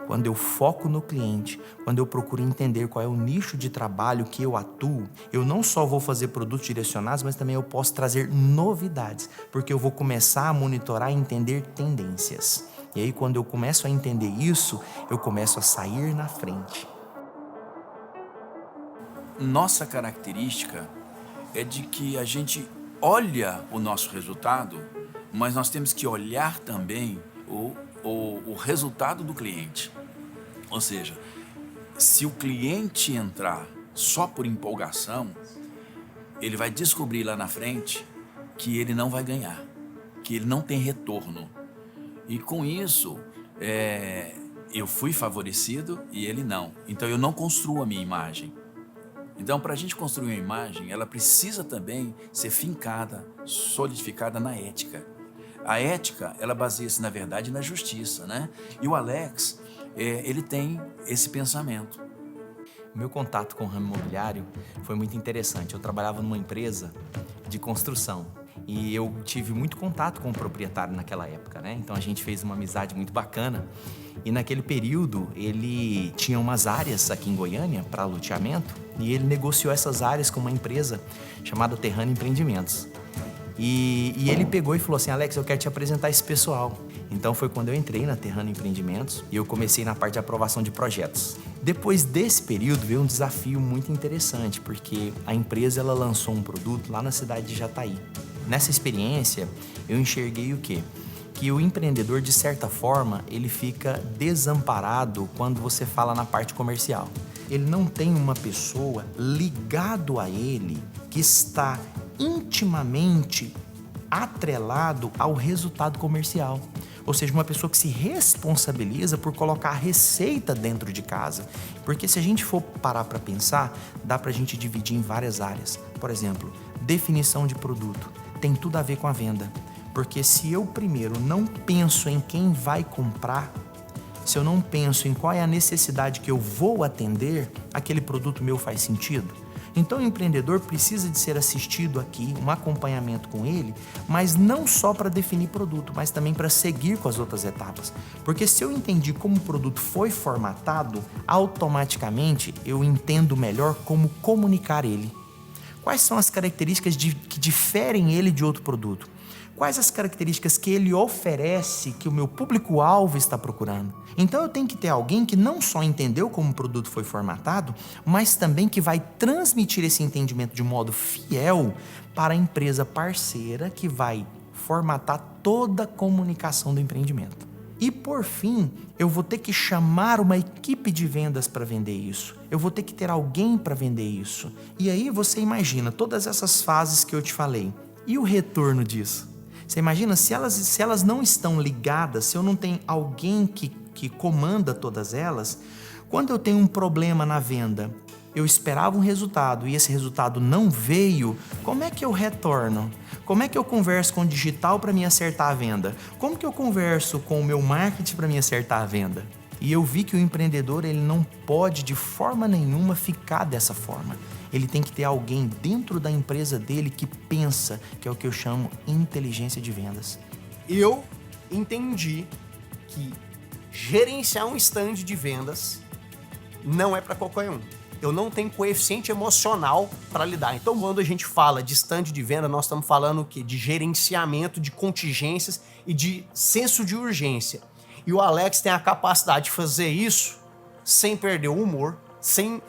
quando eu foco no cliente, quando eu procuro entender qual é o nicho de trabalho que eu atuo, eu não só vou fazer produtos direcionados, mas também eu posso trazer novidades, porque eu vou começar a monitorar e entender tendências. E aí, quando eu começo a entender isso, eu começo a sair na frente. Nossa característica é de que a gente olha o nosso resultado, mas nós temos que olhar também o resultado do cliente. Ou seja, se o cliente entrar só por empolgação, ele vai descobrir lá na frente que ele não vai ganhar, que ele não tem retorno. E com isso, eu fui favorecido e ele não. Então eu não construo a minha imagem. Então, para a gente construir uma imagem, ela precisa também ser fincada, solidificada na ética. A ética, ela baseia-se, na verdade, na justiça, né? E o Alex, ele tem esse pensamento. O meu contato com o ramo imobiliário foi muito interessante. Eu trabalhava numa empresa de construção e eu tive muito contato com o proprietário naquela época, né? Então a gente fez uma amizade muito bacana e naquele período ele tinha umas áreas aqui em Goiânia para loteamento e ele negociou essas áreas com uma empresa chamada Terrano Empreendimentos. E ele pegou e falou assim: Alex, eu quero te apresentar esse pessoal. Então foi quando eu entrei na Terrano Empreendimentos e eu comecei na parte de aprovação de projetos. Depois desse período veio um desafio muito interessante, porque a empresa ela lançou um produto lá na cidade de Jataí. Nessa experiência eu enxerguei o quê? Que o empreendedor, de certa forma, ele fica desamparado quando você fala na parte comercial. Ele não tem uma pessoa ligado a ele que está intimamente atrelado ao resultado comercial. Ou seja, uma pessoa que se responsabiliza por colocar a receita dentro de casa. Porque se a gente for parar para pensar, dá para a gente dividir em várias áreas. Por exemplo, definição de produto tem tudo a ver com a venda. Porque se eu primeiro não penso em quem vai comprar, se eu não penso em qual é a necessidade que eu vou atender, aquele produto meu faz sentido? Então o empreendedor precisa de ser assistido aqui, um acompanhamento com ele, mas não só para definir produto, mas também para seguir com as outras etapas. Porque se eu entendi como o produto foi formatado, automaticamente eu entendo melhor como comunicar ele. Quais são as características que diferem ele de outro produto? Quais as características que ele oferece que o meu público-alvo está procurando? Então eu tenho que ter alguém que não só entendeu como o produto foi formatado, mas também que vai transmitir esse entendimento de modo fiel para a empresa parceira que vai formatar toda a comunicação do empreendimento. E por fim, eu vou ter que chamar uma equipe de vendas para vender isso. Eu vou ter que ter alguém para vender isso. E aí você imagina todas essas fases que eu te falei. E o retorno disso? Você imagina se elas não estão ligadas, se eu não tenho alguém que comanda todas elas, quando eu tenho um problema na venda, eu esperava um resultado e esse resultado não veio, como é que eu retorno? Como é que eu converso com o digital para me acertar a venda? Como que eu converso com o meu marketing para me acertar a venda? E eu vi que o empreendedor ele não pode de forma nenhuma ficar dessa forma. Ele tem que ter alguém dentro da empresa dele que pensa, que é o que eu chamo inteligência de vendas. Eu entendi que gerenciar um stand de vendas não é para qualquer um. Eu não tenho coeficiente emocional para lidar. Então, quando a gente fala de stand de venda, nós estamos falando o quê? De gerenciamento, de contingências e de senso de urgência. E o Alex tem a capacidade de fazer isso sem perder o humor, sem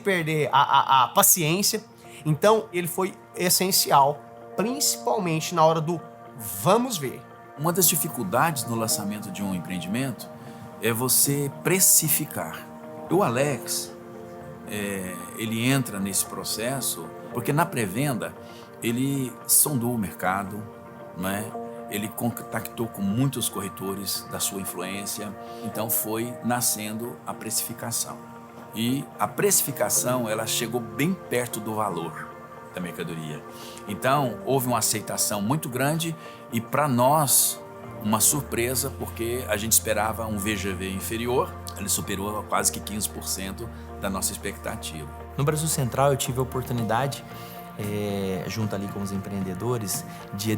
perder a paciência. Então, ele foi essencial, principalmente na hora do vamos ver. Uma das dificuldades no lançamento de um empreendimento é você precificar. O Alex, ele entra nesse processo porque na pré-venda ele sondou o mercado, não é? Ele contactou com muitos corretores da sua influência, então foi nascendo a precificação. E a precificação, ela chegou bem perto do valor da mercadoria. Então, houve uma aceitação muito grande e para nós, uma surpresa, porque a gente esperava um VGV inferior, ele superou quase que 15% da nossa expectativa. No Brasil Central eu tive a oportunidade, junto ali com os empreendedores, de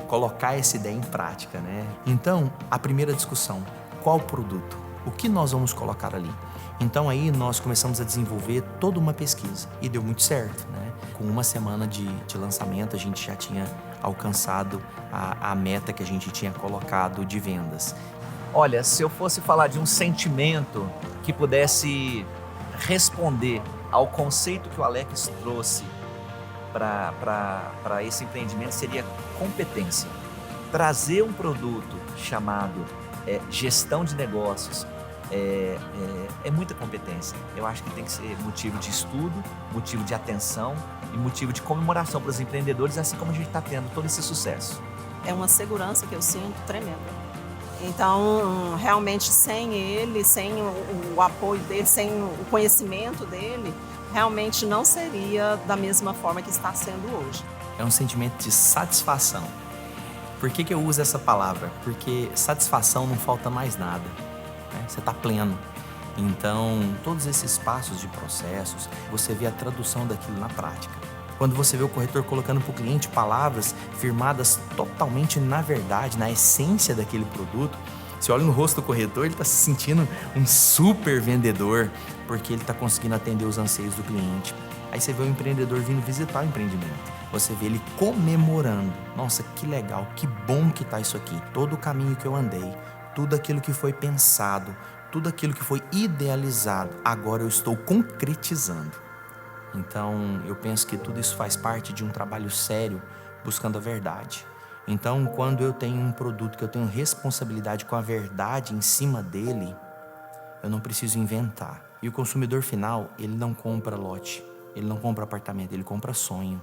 colocar essa ideia em prática, né? Então, a primeira discussão, qual produto? O que nós vamos colocar ali? Então aí nós começamos a desenvolver toda uma pesquisa e deu muito certo, né? Com uma semana de lançamento a gente já tinha alcançado a meta que a gente tinha colocado de vendas. Olha, se eu fosse falar de um sentimento que pudesse responder ao conceito que o Alex trouxe para esse empreendimento, seria competência. Trazer um produto chamado gestão de negócios é muita competência. Eu acho que tem que ser motivo de estudo, motivo de atenção e motivo de comemoração para os empreendedores, assim como a gente está tendo todo esse sucesso. É uma segurança que eu sinto tremenda. Então, realmente, sem ele, sem o apoio dele, sem o conhecimento dele, realmente não seria da mesma forma que está sendo hoje. É um sentimento de satisfação. Por que eu uso essa palavra? Porque satisfação não falta mais nada, né? Você está pleno. Então, todos esses passos de processos, você vê a tradução daquilo na prática. Quando você vê o corretor colocando para o cliente palavras firmadas totalmente na verdade, na essência daquele produto, você olha no rosto do corretor, ele está se sentindo um super vendedor, porque ele está conseguindo atender os anseios do cliente. Aí você vê o empreendedor vindo visitar o empreendimento. Você vê ele comemorando. Nossa, que legal, que bom que está isso aqui. Todo o caminho que eu andei, tudo aquilo que foi pensado, tudo aquilo que foi idealizado, agora eu estou concretizando. Então, eu penso que tudo isso faz parte de um trabalho sério, buscando a verdade. Então, quando eu tenho um produto que eu tenho responsabilidade com a verdade em cima dele, eu não preciso inventar. E o consumidor final, ele não compra lote, ele não compra apartamento, ele compra sonho.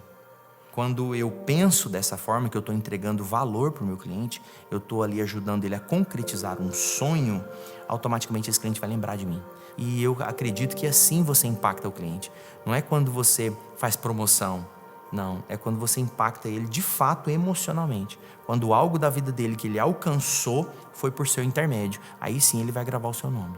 Quando eu penso dessa forma, que eu estou entregando valor para o meu cliente, eu estou ali ajudando ele a concretizar um sonho, automaticamente esse cliente vai lembrar de mim. E eu acredito que assim você impacta o cliente. Não é quando você faz promoção, não. É quando você impacta ele de fato emocionalmente. Quando algo da vida dele que ele alcançou foi por seu intermédio. Aí sim ele vai gravar o seu nome.